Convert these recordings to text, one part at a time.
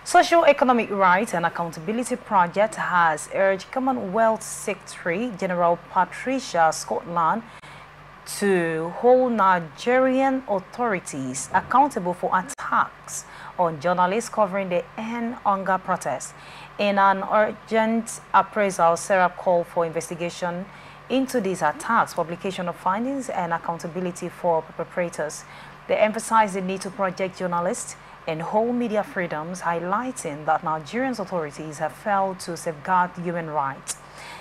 Socio-Economic Rights and Accountability Project has urged Commonwealth Secretary General Patricia Scotland to hold Nigerian authorities accountable for attacks on journalists covering the end hunger protest. In an urgent appraisal, SERAP called for investigation into these attacks, publication of findings, and accountability for perpetrators. They emphasized the need to protect journalists and hold media freedoms, highlighting that Nigerian authorities have failed to safeguard human rights.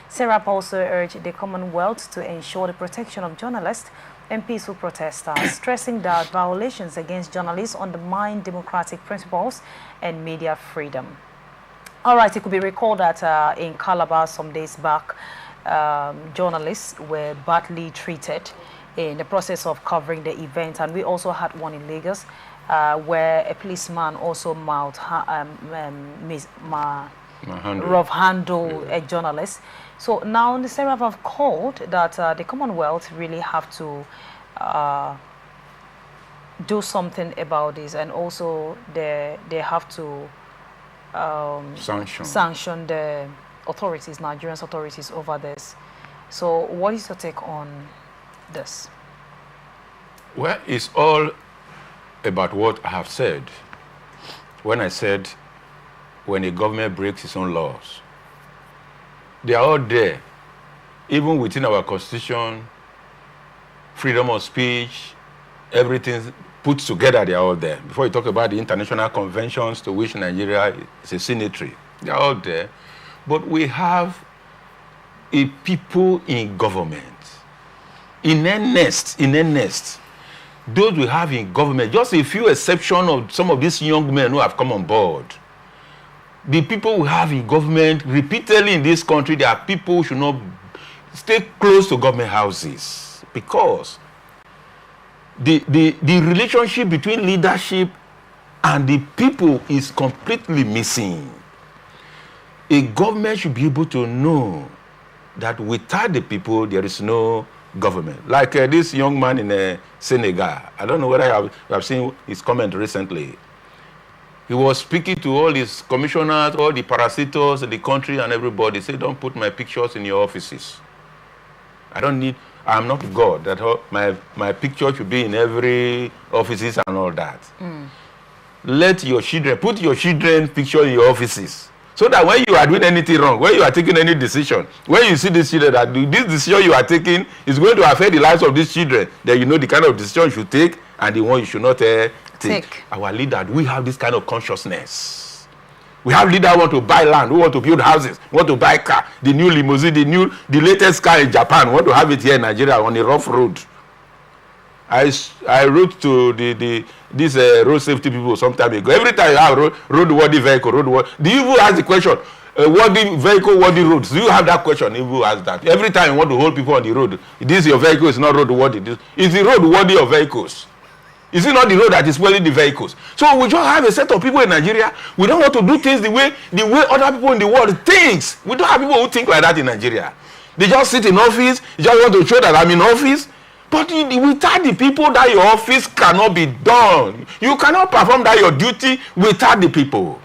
SERAP also urged the Commonwealth to ensure the protection of journalists and peaceful protesters, stressing that violations against journalists undermine democratic principles and media freedom. All right, it could be recalled that in Calabar some days back, journalists were badly treated in the process of covering the event, and we also had one in Lagos where a policeman also rough handled a journalist. So now the SERAP have called that the Commonwealth really have to do something about this, and also they have to sanction the authorities, Nigerian authorities over this. So what is your take on this? Well, it's all about what I have said. When I said when a government breaks its own laws, they are all there. Even within our constitution, freedom of speech, everything put together, they are all there. Before you talk about the international conventions to which Nigeria is a signatory, they are all there. But we have a people in government, in earnest, those we have in government, just a few exceptions of some of these young men who have come on board. The people we have in government, repeatedly in this country, there are people who should not stay close to government houses, because the relationship between leadership and the people is completely missing. A government should be able to know that without the people, there is no government. Like this young man in Senegal, I don't know whether you have seen his comment recently. He was speaking to all his commissioners, all the parasitors in the country and everybody. He said, don't put my pictures in your offices. I'm not God, that my picture should be in every offices and all that. Let your children, put your children's picture in your offices. So that when you are doing anything wrong, when you are taking any decision, when you see these children that this decision you are taking is going to affect the lives of these children, then you know the kind of decision you should take and the one you should not take. Our leaders, we have this kind of consciousness. We have leaders who want to buy land, who want to build houses, want to buy car, the new limousine, the latest car in Japan, want to have it here in Nigeria on a rough road. I wrote to these road safety people some time ago. Every time you have roadworthy vehicle, do you even ask the question, worthy vehicle, worthy roads? Do you have that question? You will ask that. Every time you want to hold people on the road, this your vehicle is not roadworthy. Is the road worthy of vehicles? Is it not the road that is fueling the vehicles? So we just have a set of people in Nigeria. We don't want to do things the way other people in the world think. We don't have people who think like that in Nigeria. They just sit in office. You just want to show that I'm in office. But without the people, that your office cannot be done. You cannot perform that your duty without the people.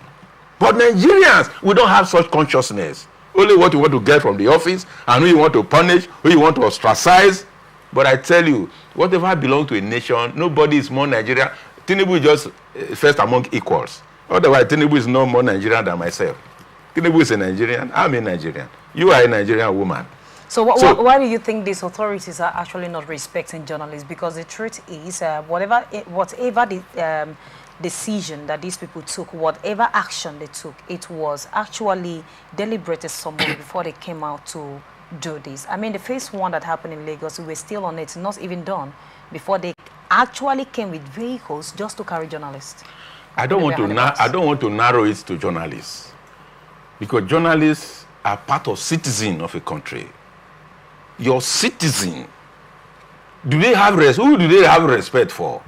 But Nigerians, we don't have such consciousness. Only what you want to get from the office, and who you want to punish, who you want to ostracize. But I tell you, whatever belongs to a nation, nobody is more Nigerian. Tinubu is just first among equals. Otherwise, Tinubu is no more Nigerian than myself. Tinubu is a Nigerian. I'm a Nigerian. You are a Nigerian woman. So why do you think these authorities are actually not respecting journalists? Because the truth is, whatever the decision that these people took, whatever action they took, it was actually deliberated somewhere before they came out to do this. I mean, the first one that happened in Lagos, we were still on it, not even done, before they actually came with vehicles just to carry journalists. I don't want to narrow it to journalists, because journalists are part of citizen of a country. Your citizen, who do they have respect for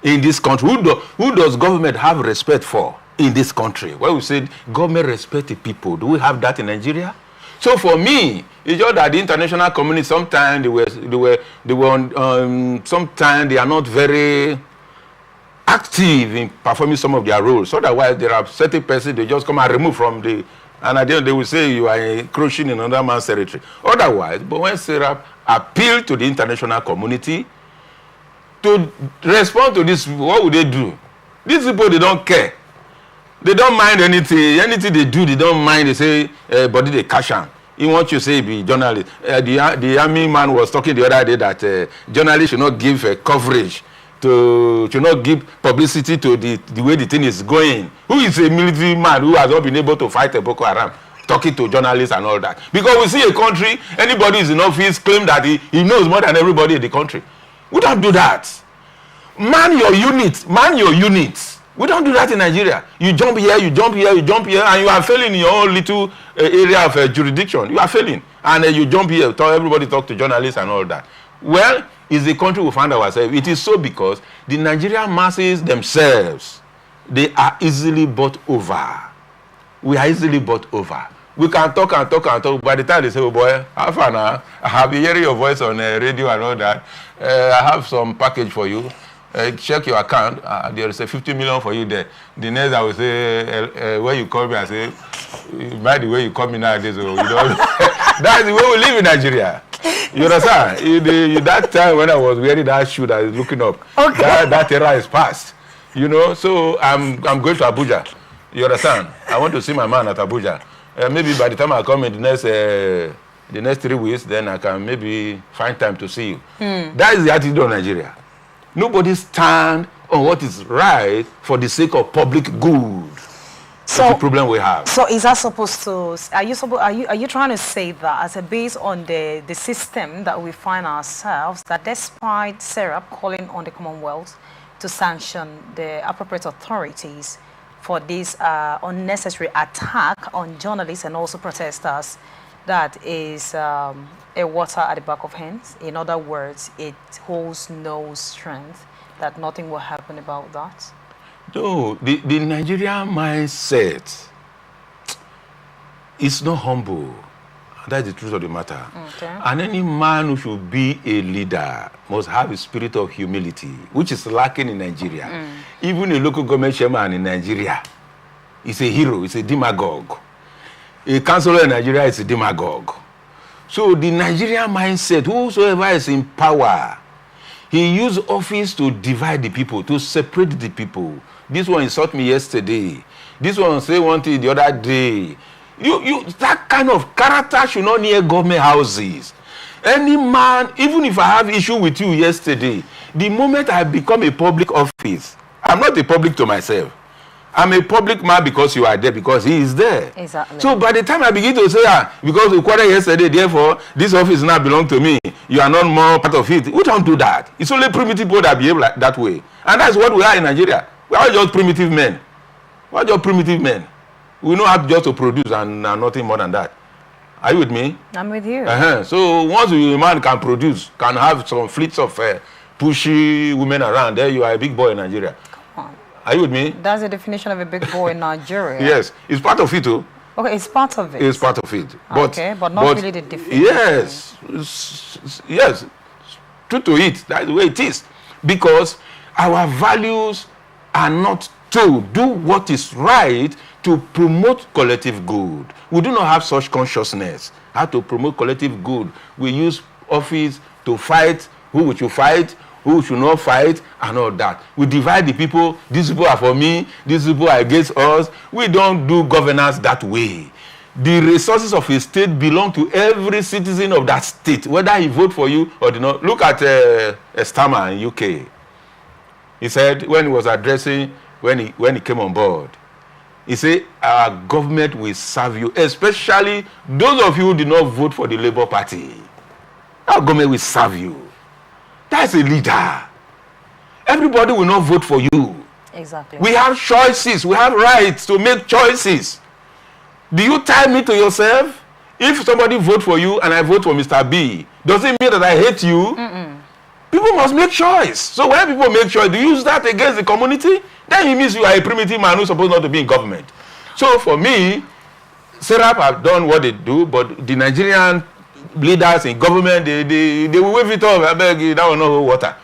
in this country? Who does government have respect for in this country? Well, we said government respect the people. Do we have that in Nigeria? So for me, it's just that the international community, sometimes sometimes they are not very active in performing some of their roles. Otherwise, there are certain persons they just come and remove from the, and at the end they will say you are encroaching in another man's territory. Otherwise, but when SERAP appeal to the international community to respond to this, what would they do? These people, they don't care. They don't mind anything. Anything they do, they don't mind. They say, body they cash on. He wants you to say be journalist. The army man was talking the other day that journalists should not give coverage should not give publicity to the way the thing is going. Who is a military man who has not been able to fight a Boko Haram? Talking to journalists and all that. Because we see a country, anybody who is in office claim that he knows more than everybody in the country. We don't do that. Man your unit. Man your unit. We don't do that in Nigeria. You jump here, you jump here, you jump here, and you are failing in your own little area of jurisdiction. You are failing. And you jump here, everybody talk to journalists and all that. Well, it's the country we find ourselves. It is so because the Nigerian masses themselves, they are easily bought over. We are easily bought over. We can talk and talk and talk. By the time they say, oh boy, how far now? I have been hearing your voice on radio and all that. I have some package for you. Check your account. There is a 50 million for you there. The next I will say, when you call me, I say, by the way you call me nowadays, you know, that's the way we live in Nigeria. You understand? That time when I was wearing that shoe that is looking up, okay. that era is past. You know, so I'm going to Abuja. You understand? I want to see my man at Abuja. Maybe by the time I come in the next 3 weeks, then I can maybe find time to see you. That is the attitude of Nigeria. Nobody stand on what is right for the sake of public good. So that's the problem we have. So is that supposed to? Are you trying to say that as a based on the system that we find ourselves, that despite SERAP calling on the Commonwealth to sanction the appropriate authorities for this unnecessary attack on journalists and also protesters, that is a water at the back of hands? In other words, it holds no strength, that nothing will happen about that? No, the Nigerian mindset is not humble. That's the truth of the matter. Okay. And any man who should be a leader must have a spirit of humility, which is lacking in Nigeria. Even a local government chairman in Nigeria is a hero, is a demagogue. A councillor in Nigeria is a demagogue. So the Nigerian mindset, whosoever is in power, he used office to divide the people, to separate the people. This one insulted me yesterday. This one say one thing the other day. That kind of character should not near government houses. Any man, even if I have issue with you yesterday, the moment I become a public office, I'm not a public to myself. I'm a public man because you are there, because he is there. Exactly. So by the time I begin to say, because we quarreled yesterday, therefore, this office now belongs to me, you are not more part of it. We don't do that. It's only primitive people that behave like that way. And that's what we are in Nigeria. We are just primitive men. We are just primitive men. We know how just to produce and nothing more than that. Are you with me? I'm with you. So once a man can produce, can have some fleets of pushy women around, there you are a big boy in Nigeria. Are you with me? That's the definition of a big boy in Nigeria. Yes, it's part of it too. Okay, it's part of it. It's part of it. But not really the definition. Yes. True to it. That's the way it is. Because our values are not to do what is right to promote collective good. We do not have such consciousness. How to promote collective good. We use office to fight who we should fight, who should not fight, and all that. We divide the people. These people are for me. These people are against us. We don't do governance that way. The resources of a state belong to every citizen of that state, whether he vote for you or not. Look at Starmer in UK. He said when he was addressing, when he came on board, he said, our government will serve you, especially those of you who did not vote for the Labour Party. Our government will serve you. That's a leader. Everybody will not vote for you. Exactly. We have choices. We have rights to make choices. Do you tie me to yourself? If somebody vote for you and I vote for Mr. B, does it mean that I hate you? People must make choice. So when people make choice, do you use that against the community? Then it means you are a primitive man who's supposed not to be in government. So for me, SERAP have done what they do, but the Nigerian leaders in government, they will wave it off. I beg you, that will not hold water.